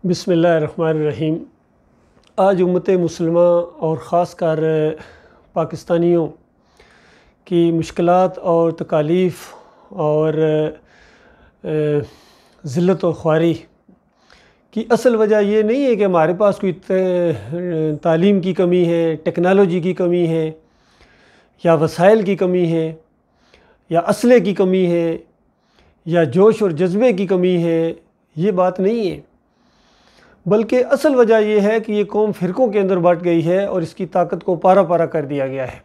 بسم اللہ الرحمن الرحیم۔ آج امت مسلمہ اور خاص کر پاکستانیوں کی مشکلات اور تکالیف اور ذلت و خواری کی اصل وجہ یہ نہیں ہے کہ ہمارے پاس کوئی تعلیم کی کمی ہے، ٹیکنالوجی کی کمی ہے، یا وسائل کی کمی ہے، یا اسلحے کی کمی ہے، یا جوش اور جذبے کی کمی ہے۔ یہ بات نہیں ہے، بلکہ اصل وجہ یہ ہے کہ یہ قوم فرقوں کے اندر بٹ گئی ہے اور اس کی طاقت کو پارا پارا کر دیا گیا ہے،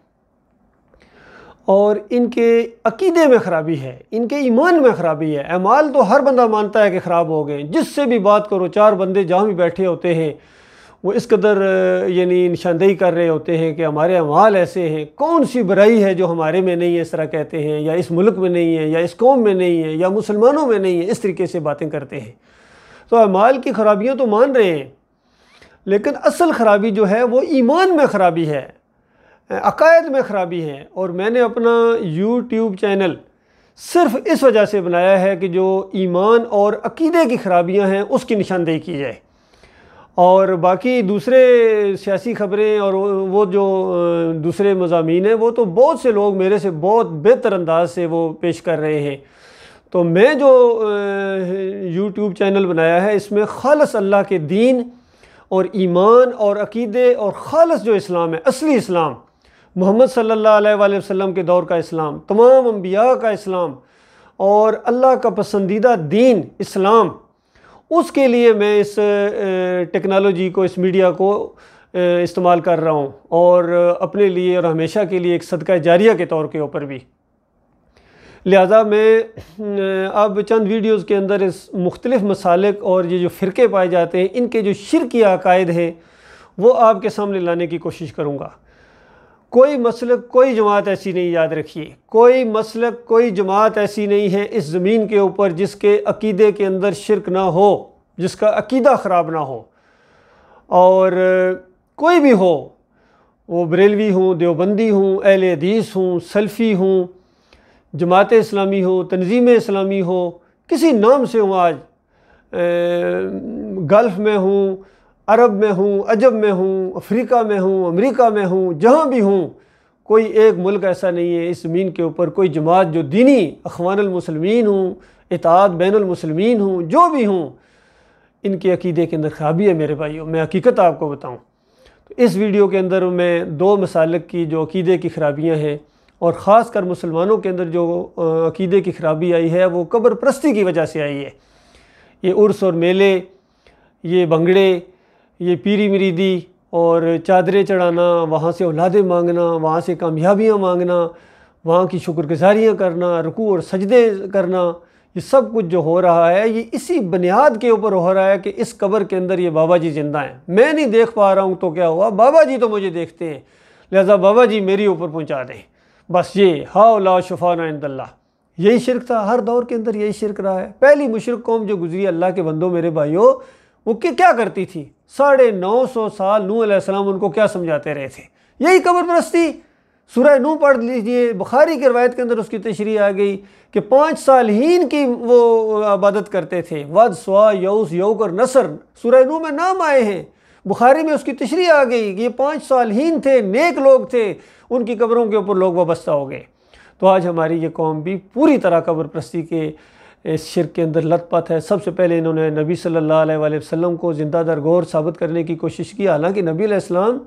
اور ان کے عقیدے میں خرابی ہے، ان کے ایمان میں خرابی ہے۔ اعمال تو ہر بندہ مانتا ہے کہ خراب ہو گئے، جس سے بھی بات کرو، چار بندے جہاں بھی بیٹھے ہوتے ہیں وہ اس قدر نشاندہی کر رہے ہوتے ہیں کہ ہمارے اعمال ایسے ہیں، کون سی برائی ہے جو ہمارے میں نہیں ہے، اس طرح کہتے ہیں، یا اس ملک میں نہیں ہے، یا اس قوم میں نہیں ہے، یا مسلمانوں میں نہیں ہے، اس طریقے سے باتیں کرتے ہیں۔ تو اعمال کی خرابیاں تو مان رہے ہیں، لیکن اصل خرابی جو ہے وہ ایمان میں خرابی ہے، عقائد میں خرابی ہے۔ اور میں نے اپنا یوٹیوب چینل صرف اس وجہ سے بنایا ہے کہ جو ایمان اور عقیدے کی خرابیاں ہیں اس کی نشاندہی کی جائے، اور باقی دوسرے سیاسی خبریں اور وہ جو دوسرے مضامین ہیں وہ تو بہت سے لوگ میرے سے بہت بہتر انداز سے وہ پیش کر رہے ہیں۔ تو میں جو یوٹیوب چینل بنایا ہے اس میں خالص اللہ کے دین اور ایمان اور عقیدے اور خالص جو اسلام ہے، اصلی اسلام، محمد صلی اللہ علیہ وآلہ وسلم کے دور کا اسلام، تمام انبیاء کا اسلام اور اللہ کا پسندیدہ دین اسلام، اس کے لیے میں اس ٹیکنالوجی کو، اس میڈیا کو استعمال کر رہا ہوں، اور اپنے لیے اور ہمیشہ کے لیے ایک صدقہ جاریہ کے طور کے اوپر بھی۔ لہٰذا میں اب چند ویڈیوز کے اندر اس مختلف مسالک اور یہ جو فرقے پائے جاتے ہیں ان کے جو شرکی عقائد ہیں وہ آپ کے سامنے لانے کی کوشش کروں گا۔ کوئی مسلک، کوئی جماعت ایسی نہیں، یاد رکھیے، کوئی مسلک، کوئی جماعت ایسی نہیں ہے اس زمین کے اوپر جس کے عقیدے کے اندر شرک نہ ہو، جس کا عقیدہ خراب نہ ہو، اور کوئی بھی ہو، وہ بریلوی ہوں، دیوبندی ہوں، اہل حدیث ہوں، سلفی ہوں، جماعت اسلامی ہو، تنظیم اسلامی ہو، کسی نام سے ہوں، آج گلف میں ہوں، عرب میں ہوں، عجب میں ہوں، افریقہ میں ہوں، امریکہ میں ہوں، جہاں بھی ہوں، کوئی ایک ملک ایسا نہیں ہے اس زمین کے اوپر کوئی جماعت جو دینی اخوان المسلمین ہوں، اتحاد بین المسلمین ہوں، جو بھی ہوں، ان کے عقیدے کے اندر خرابی ہے۔ میرے بھائیوں، میں حقیقت آپ کو بتاؤں تو اس ویڈیو کے اندر میں دو مسالک کی جو عقیدے کی خرابیاں ہیں، اور خاص کر مسلمانوں کے اندر جو عقیدے کی خرابی آئی ہے وہ قبر پرستی کی وجہ سے آئی ہے۔ یہ عرس اور میلے، یہ بھنگڑے، یہ پیری مریدی اور چادریں چڑھانا، وہاں سے اولادیں مانگنا، وہاں سے کامیابیاں مانگنا، وہاں کی شکر گزاریاں کرنا، رکوع اور سجدے کرنا، یہ سب کچھ جو ہو رہا ہے یہ اسی بنیاد کے اوپر ہو رہا ہے کہ اس قبر کے اندر یہ بابا جی زندہ ہیں۔ میں نہیں دیکھ پا رہا ہوں تو کیا ہوا، بابا جی تو مجھے دیکھتے ہیں، لہذا بابا جی میری اوپر پہنچا دیں، بس یہ ہاؤ لا شفانا عند اللہ۔ یہی شرک تھا، ہر دور کے اندر یہی شرک رہا ہے۔ پہلی مشرک قوم جو گزری اللہ کے بندوں میرے بھائیوں، وہ کیا کرتی تھی؟ 950 سال نوح علیہ السلام ان کو کیا سمجھاتے رہے تھے؟ یہی قبر پرستی۔ سورہ نوح پڑھ لیجئے، بخاری کی روایت کے اندر اس کی تشریح آ گئی کہ 5 صالحین کی وہ عبادت کرتے تھے، ود، سوا، یوس، یوک اور نصر، سورہ نوح میں نام آئے ہیں، بخاری میں اس کی تشریح آ گئی کہ یہ 5 صالحین تھے، نیک لوگ تھے، ان کی قبروں کے اوپر لوگ وابستہ ہو گئے۔ تو آج ہماری یہ قوم بھی پوری طرح قبر پرستی کے اس شرک کے اندر لت پت ہے۔ سب سے پہلے انہوں نے نبی صلی اللہ علیہ وآلہ وسلم کو زندہ درگور ثابت کرنے کی کوشش کی، حالانکہ نبی علیہ السلام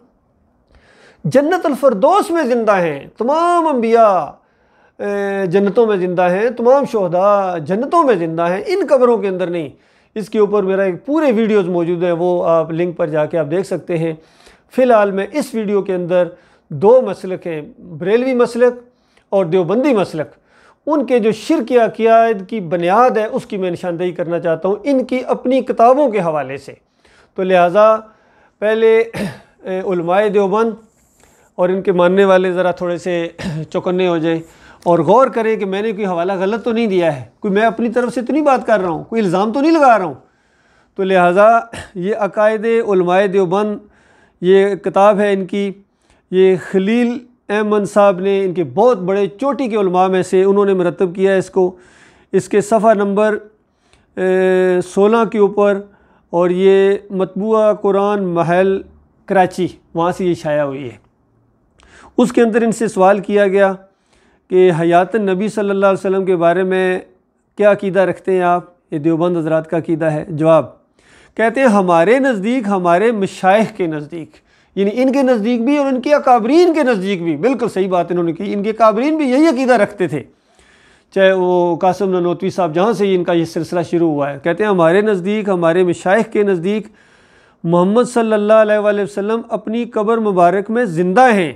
جنت الفردوس میں زندہ ہیں، تمام انبیاء جنتوں میں زندہ ہیں، تمام شہداء جنتوں میں زندہ ہیں، ان قبروں کے اندر نہیں۔ اس کے اوپر میرا ایک پورے ویڈیوز موجود ہیں، وہ آپ لنک پر جا کے آپ دیکھ سکتے ہیں۔ فی الحال میں اس ویڈیو کے اندر 2 مسلک ہیں، بریلوی مسلک اور دیوبندی مسلک، ان کے جو شرکی عقائد کی بنیاد ہے اس کی میں نشاندہی کرنا چاہتا ہوں، ان کی اپنی کتابوں کے حوالے سے۔ تو لہٰذا پہلے علماء دیوبند اور ان کے ماننے والے ذرا تھوڑے سے چوکنے ہو جائیں اور غور کریں کہ میں نے کوئی حوالہ غلط تو نہیں دیا ہے، کوئی میں اپنی طرف سے تو نہیں بات کر رہا ہوں، کوئی الزام تو نہیں لگا رہا ہوں۔ تو لہٰذا یہ عقائد علماء دیوبند، یہ کتاب ہے ان کی، یہ خلیل احمد صاحب نے، ان کے بہت بڑے چوٹی کے علماء میں سے انہوں نے مرتب کیا ہے اس کو۔ اس کے صفحہ نمبر 16 کے اوپر اور یہ مطبوعہ قرآن محل کراچی، وہاں سے یہ شائع ہوئی ہے۔ اس کے اندر ان سے سوال کیا گیا کہ حیات نبی صلی اللہ علیہ وسلم کے بارے میں کیا عقیدہ رکھتے ہیں آپ؟ یہ دیوبند حضرات کا عقیدہ ہے۔ جواب کہتے ہیں ہمارے نزدیک، ہمارے مشائخ کے نزدیک، یعنی ان کے نزدیک بھی اور ان کے اکابرین کے نزدیک بھی، بالکل صحیح بات انہوں نے کی، ان کے اکابرین بھی یہی عقیدہ رکھتے تھے، چاہے وہ قاسم نانوتوی صاحب جہاں سے ان کا یہ سلسلہ شروع ہوا ہے۔ کہتے ہیں ہمارے نزدیک، ہمارے مشائخ کے نزدیک محمد صلی اللہ علیہ وآلہ وسلم اپنی قبر مبارک میں زندہ ہیں،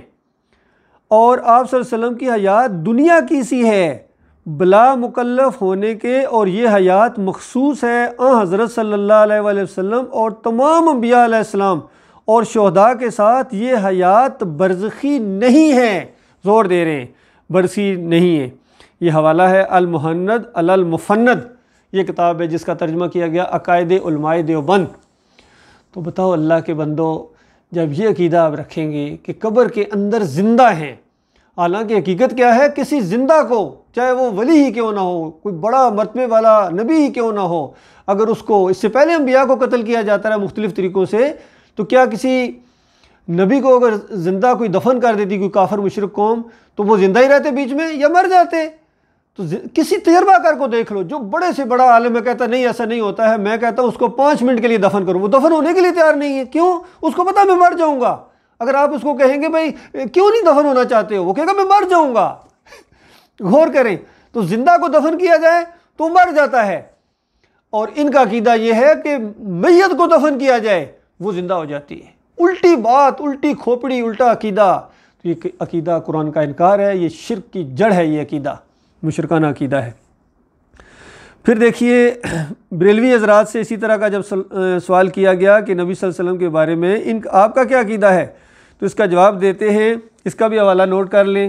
اور آپ صلی اللہ علیہ وسلم کی حیات دنیا کی سی ہے بلا مکلف ہونے کے، اور یہ حیات مخصوص ہے حضرت صلی اللہ علیہ وآلہ وسلم اور تمام انبیاء علیہ السلام اور شہداء کے ساتھ۔ یہ حیات برزخی نہیں ہے، زور دے رہے ہیں برزخی نہیں ہے۔ یہ حوالہ ہے المہند علی المفند، یہ کتاب ہے جس کا ترجمہ کیا گیا عقائد علماء دیوبند۔ تو بتاؤ اللہ کے بندو، جب یہ عقیدہ آپ رکھیں گے کہ قبر کے اندر زندہ ہیں، حالانکہ حقیقت کیا ہے، کسی زندہ کو چاہے وہ ولی ہی کیوں نہ ہو، کوئی بڑا مرتبے والا نبی ہی کیوں نہ ہو، اگر اس کو اس سے پہلے انبیاء کو قتل کیا جاتا ہے مختلف طریقوں سے، تو کیا کسی نبی کو اگر زندہ کوئی دفن کر دیتی کوئی کافر مشرک قوم، تو وہ زندہ ہی رہتے بیچ میں یا مر جاتے؟ تو کسی تجربہ کار کو دیکھ لو جو بڑے سے بڑا عالم ہے، کہتا نہیں ایسا نہیں ہوتا ہے، میں کہتا ہوں اس کو 5 منٹ کے لیے دفن کروں، وہ دفن ہونے کے لیے تیار نہیں ہے۔ کیوں؟ اس کو پتا میں مر جاؤں گا۔ اگر آپ اس کو کہیں گے بھائی کیوں نہیں دفن ہونا چاہتے ہو، وہ کہے گا میں مر جاؤں گا۔ غور کریں، تو زندہ کو دفن کیا جائے تو مر جاتا ہے، اور ان کا عقیدہ یہ ہے کہ میت کو دفن کیا جائے وہ زندہ ہو جاتی ہے۔ الٹی بات، الٹی کھوپڑی، الٹا عقیدہ۔ تو یہ عقیدہ قرآن کا انکار ہے، یہ شرک کی جڑ ہے، یہ عقیدہ مشرکانہ عقیدہ ہے۔ پھر دیکھیے بریلوی حضرات سے اسی طرح کا جب سوال کیا گیا کہ نبی صلی اللہ علیہ وسلم کے بارے میں آپ کا کیا عقیدہ ہے، تو اس کا جواب دیتے ہیں، اس کا بھی حوالہ نوٹ کر لیں،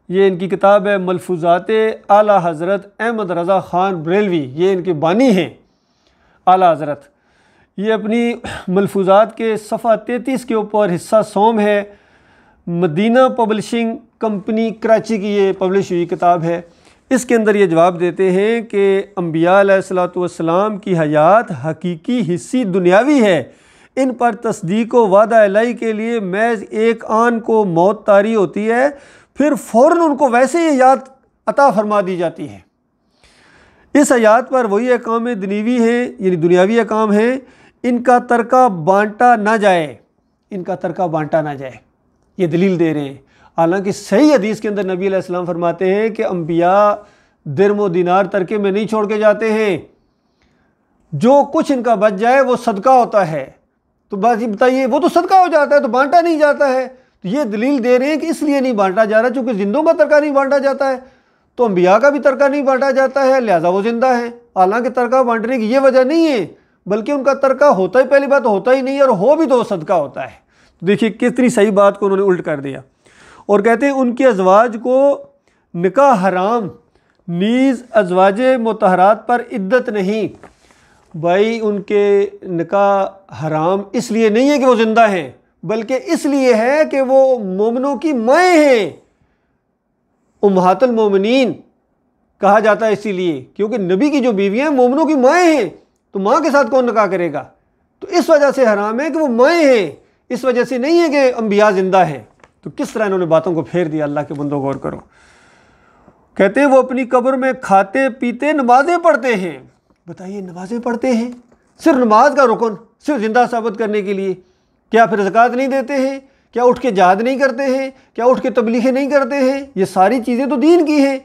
یہ ان کی کتاب ہے ملفوظات اعلیٰ حضرت احمد رضا خان بریلوی، یہ ان کے بانی ہیں اعلیٰ حضرت۔ یہ اپنی ملفوظات کے صفحہ 33 کے اوپر حصہ سوم ہے، مدینہ پبلشنگ کمپنی کراچی کی یہ پبلش ہوئی کتاب ہے۔ اس کے اندر یہ جواب دیتے ہیں کہ انبیاء علیہ الصلوۃ والسلام کی حیات حقیقی حصی دنیاوی ہے، ان پر تصدیق و وعدہ الہی کے لیے محض ایک آن کو موت طاری ہوتی ہے، پھر فوراً ان کو ویسے ہی حیات عطا فرما دی جاتی ہے۔ اس حیات پر وہی احکام دنیوی ہیں، یعنی دنیاوی احکام ہیں، ان کا ترکہ بانٹا نہ جائے، ان کا ترکہ بانٹا نہ جائے، یہ دلیل دے رہے ہیں۔ حالانکہ صحیح حدیث کے اندر نبی علیہ السلام فرماتے ہیں کہ انبیاء درم و دینار ترکے میں نہیں چھوڑ کے جاتے ہیں، جو کچھ ان کا بچ جائے وہ صدقہ ہوتا ہے۔ تو بات یہ بتائیے، وہ تو صدقہ ہو جاتا ہے تو بانٹا نہیں جاتا ہے، تو یہ دلیل دے رہے ہیں کہ اس لیے نہیں بانٹا جا رہا چونکہ زندوں کا ترکہ نہیں بانٹا جاتا ہے، تو انبیاء کا بھی ترکہ نہیں بانٹا جاتا ہے، لہٰذا وہ زندہ ہیں۔ حالانکہ ترکہ بانٹنے کی یہ وجہ نہیں ہے، بلکہ ان کا ترکہ ہوتا ہی، پہلی بات ہوتا ہی نہیں ہے، اور ہو بھی تو صدقہ ہوتا ہے۔ تو دیکھیے کتنی صحیح بات کو انہوں نے الٹ کر دیا، اور کہتے ہیں ان کے ازواج کو نکاح حرام، نیز ازواج مطہرات پر عدت نہیں۔ بھائی ان کے نکاح حرام اس لیے نہیں ہے کہ وہ زندہ ہیں، بلکہ اس لیے ہے کہ وہ مومنوں کی مائیں ہیں، امہات المومنین کہا جاتا ہے اسی لیے کیونکہ نبی کی جو بیویاں ہیں مومنوں کی مائیں ہیں، تو ماں کے ساتھ کون نکاح کرے گا؟ تو اس وجہ سے حرام ہے کہ وہ مائیں ہیں، اس وجہ سے نہیں ہے کہ انبیاء زندہ ہیں۔ تو کس طرح انہوں نے باتوں کو پھیر دیا، اللہ کے بندوں غور کرو۔ کہتے ہیں وہ اپنی قبر میں کھاتے پیتے نمازیں پڑھتے ہیں۔ بتائیے نمازیں پڑھتے ہیں، صرف نماز کا رکن، صرف زندہ ثابت کرنے کے لیے؟ کیا پھر زکوٰۃ نہیں دیتے ہیں؟ کیا اٹھ کے جہاد نہیں کرتے ہیں؟ کیا اٹھ کے تبلیغیں نہیں کرتے ہیں؟ یہ ساری چیزیں تو دین کی ہیں،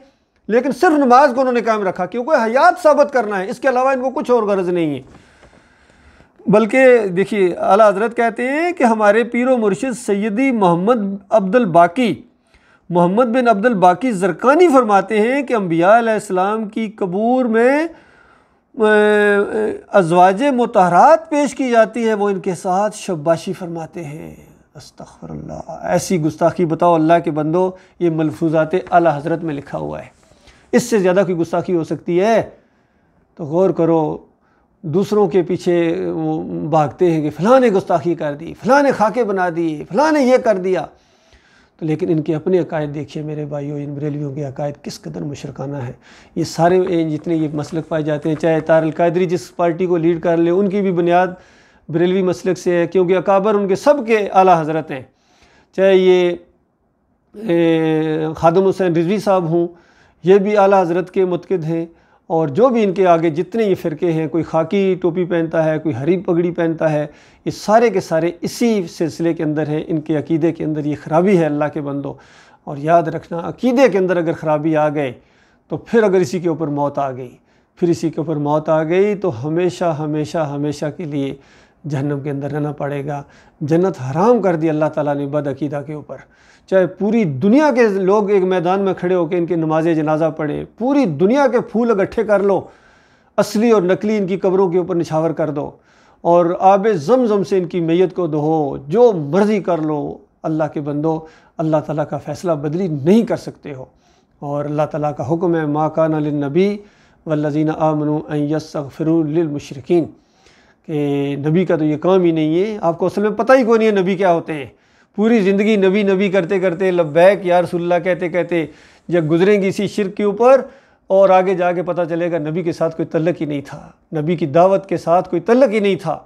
لیکن صرف نماز کو انہوں نے قائم رکھا کیونکہ حیات ثابت کرنا ہے، اس کے علاوہ ان کو کچھ اور غرض نہیں ہے۔ بلکہ دیکھیے اعلیٰ حضرت کہتے ہیں کہ ہمارے پیر و مرشد سیدی محمد عبد الباقی، محمد بن عبد الباقی زرقانی فرماتے ہیں کہ انبیاء علیہ السلام کی قبور میں ازواج مطہرات پیش کی جاتی ہے، وہ ان کے ساتھ شباشی فرماتے ہیں۔ استغفر اللہ، ایسی گستاخی بتاؤ اللہ کے بندو، یہ ملفوظات اعلیٰ حضرت میں لکھا ہوا ہے، اس سے زیادہ کوئی گستاخی ہو سکتی ہے؟ تو غور کرو، دوسروں کے پیچھے بھاگتے ہیں کہ فلاں نے گستاخی کر دی، فلاں نے خاکے بنا دی، فلاں نے یہ کر دیا۔ تو لیکن ان کے اپنے عقائد دیکھیے میرے بھائیوں، ان بریلویوں کے عقائد کس قدر مشرکانہ ہے۔ یہ سارے جتنے یہ مسلک پائے جاتے ہیں، چاہے طاہر القادری جس پارٹی کو لیڈ کر لے، ان کی بھی بنیاد بریلوی مسلک سے ہے، کیونکہ اکابر ان کے سب کے اعلیٰ حضرت ہیں، چاہے یہ خادم حسین رضوی صاحب ہوں، یہ بھی اعلیٰ حضرت کے متقد ہیں، اور جو بھی ان کے آگے جتنے یہ فرقے ہیں، کوئی خاکی ٹوپی پہنتا ہے، کوئی ہری پگڑی پہنتا ہے، یہ سارے کے سارے اسی سلسلے کے اندر ہیں۔ ان کے عقیدے کے اندر یہ خرابی ہے اللہ کے بندو، اور یاد رکھنا عقیدے کے اندر اگر خرابی آ گئے تو پھر اگر اسی کے اوپر موت آ گئی، پھر اسی کے اوپر موت آ گئی تو ہمیشہ ہمیشہ ہمیشہ کے لیے جہنم کے اندر رہنا پڑے گا۔ جنت حرام کر دی اللہ تعالیٰ نے بد عقیدہ کے اوپر، چاہے پوری دنیا کے لوگ ایک میدان میں کھڑے ہو کے ان کی نماز جنازہ پڑھیں، پوری دنیا کے پھول اکٹھے کر لو، اصلی اور نقلی ان کی قبروں کے اوپر نچھاور کر دو، اور آب زمزم سے ان کی میت کو دہو، جو مرضی کر لو، اللہ کے بندو اللہ تعالیٰ کا فیصلہ بدلی نہیں کر سکتے ہو۔ اور اللہ تعالیٰ کا حکم ہے ما کان للنبی والذین آمنوا ان یستغفروا للمشرکین، کہ نبی کا تو یہ کام ہی نہیں ہے، آپ کو اصل میں پتہ ہی کوئی نہیں ہے نبی کیا ہوتے ہیں، پوری زندگی نبی نبی کرتے کرتے، لبیک یا رسول اللہ کہتے کہتے جب گزریں گی اسی شرک کے اوپر، اور آگے جا کے پتہ چلے گا نبی کے ساتھ کوئی تعلق ہی نہیں تھا، نبی کی دعوت کے ساتھ کوئی تعلق ہی نہیں تھا،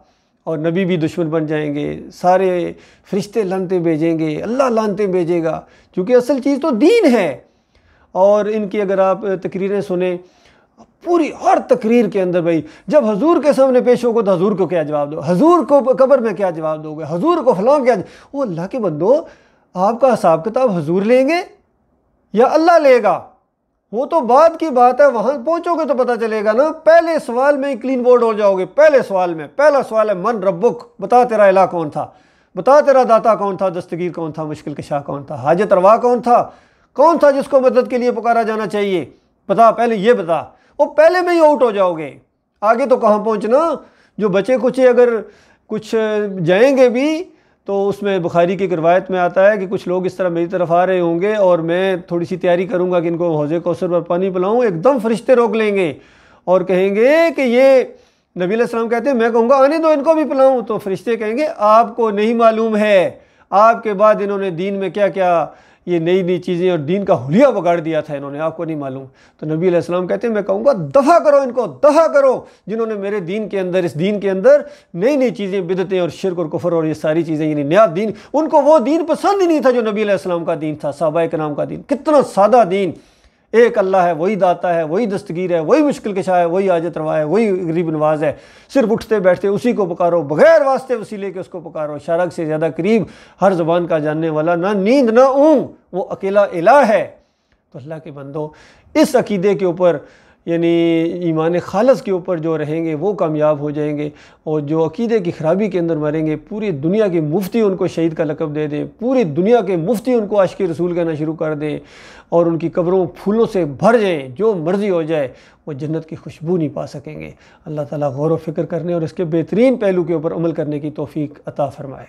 اور نبی بھی دشمن بن جائیں گے، سارے فرشتے لعنتیں بھیجیں گے، اللہ لعنتیں بھیجے گا، کیونکہ اصل چیز تو دین ہے۔ اور ان کی اگر آپ تقریریں سنیں، پوری ہر تقریر کے اندر بھائی جب حضور کے سامنے پیش ہوگا تو حضور کو کیا جواب دو، حضور کو قبر میں کیا جواب دو گے، حضور کو فلاں کیا وہ اللہ کے بندو، آپ کا حساب کتاب حضور لیں گے یا اللہ لے گا؟ وہ تو بعد کی بات ہے، وہاں پہنچو گے تو پتہ چلے گا نا۔ پہلے سوال میں ہی کلین بورڈ ہو جاؤ گے، پہلے سوال میں پہلا سوال ہے من ربک، بتا تیرا الہ کون تھا، بتا تیرا داتا کون تھا، دستگیر کون تھا، مشکل کشا کون تھا، حاجت روا کون تھا جس کو مدد کے لیے پکارا جانا چاہیے، بتا، پہلے یہ بتا، وہ پہلے میں ہی آؤٹ ہو جاؤ گے، آگے تو کہاں پہنچنا۔ جو بچے کچے اگر کچھ جائیں گے بھی تو اس میں بخاری کی روایت میں آتا ہے کہ کچھ لوگ اس طرح میری طرف آ رہے ہوں گے اور میں تھوڑی سی تیاری کروں گا کہ ان کو حوض کوثر پر پانی پلاؤں، ایک دم فرشتے روک لیں گے اور کہیں گے کہ یہ نبی علیہ السلام کہتے ہیں میں کہوں گا آنے دو ان کو بھی پلاؤں، تو فرشتے کہیں گے آپ کو نہیں معلوم ہے آپ کے بعد انہوں نے دین میں کیا کیا یہ نئی نئی چیزیں اور دین کا حلیہ بگاڑ دیا تھا انہوں نے، آپ کو نہیں معلوم۔ تو نبی علیہ السلام کہتے ہیں میں کہوں گا دفع کرو ان کو، دفع کرو جنہوں نے میرے دین کے اندر، اس دین کے اندر نئی نئی چیزیں، بدعتیں اور شرک اور کفر اور یہ ساری چیزیں، یعنی نیا دین، ان کو وہ دین پسند ہی نہیں تھا جو نبی علیہ السلام کا دین تھا، صحابہ کرام کا دین۔ کتنا سادہ دین، ایک اللہ ہے، وہی داتا ہے، وہی دستگیر ہے، وہی مشکل کشا ہے، وہی حاجت روا ہے، وہی غریب نواز ہے، صرف اٹھتے بیٹھتے اسی کو پکارو، بغیر واسطے وسیلے کے اس کو پکارو، شرک سے زیادہ قریب، ہر زبان کا جاننے والا، نہ نیند نہ اونگ، وہ اکیلا الہ ہے۔ تو اللہ کے بندو اس عقیدے کے اوپر، یعنی ایمان خالص کے اوپر جو رہیں گے وہ کامیاب ہو جائیں گے، اور جو عقیدے کی خرابی کے اندر مریں گے، پوری دنیا کے مفتی ان کو شہید کا لقب دے دیں، پوری دنیا کے مفتی ان کو عاشق رسول کہنا شروع کر دیں، اور ان کی قبروں پھولوں سے بھر جائیں، جو مرضی ہو جائے، وہ جنت کی خوشبو نہیں پا سکیں گے۔ اللہ تعالیٰ غور و فکر کرنے اور اس کے بہترین پہلو کے اوپر عمل کرنے کی توفیق عطا فرمائے۔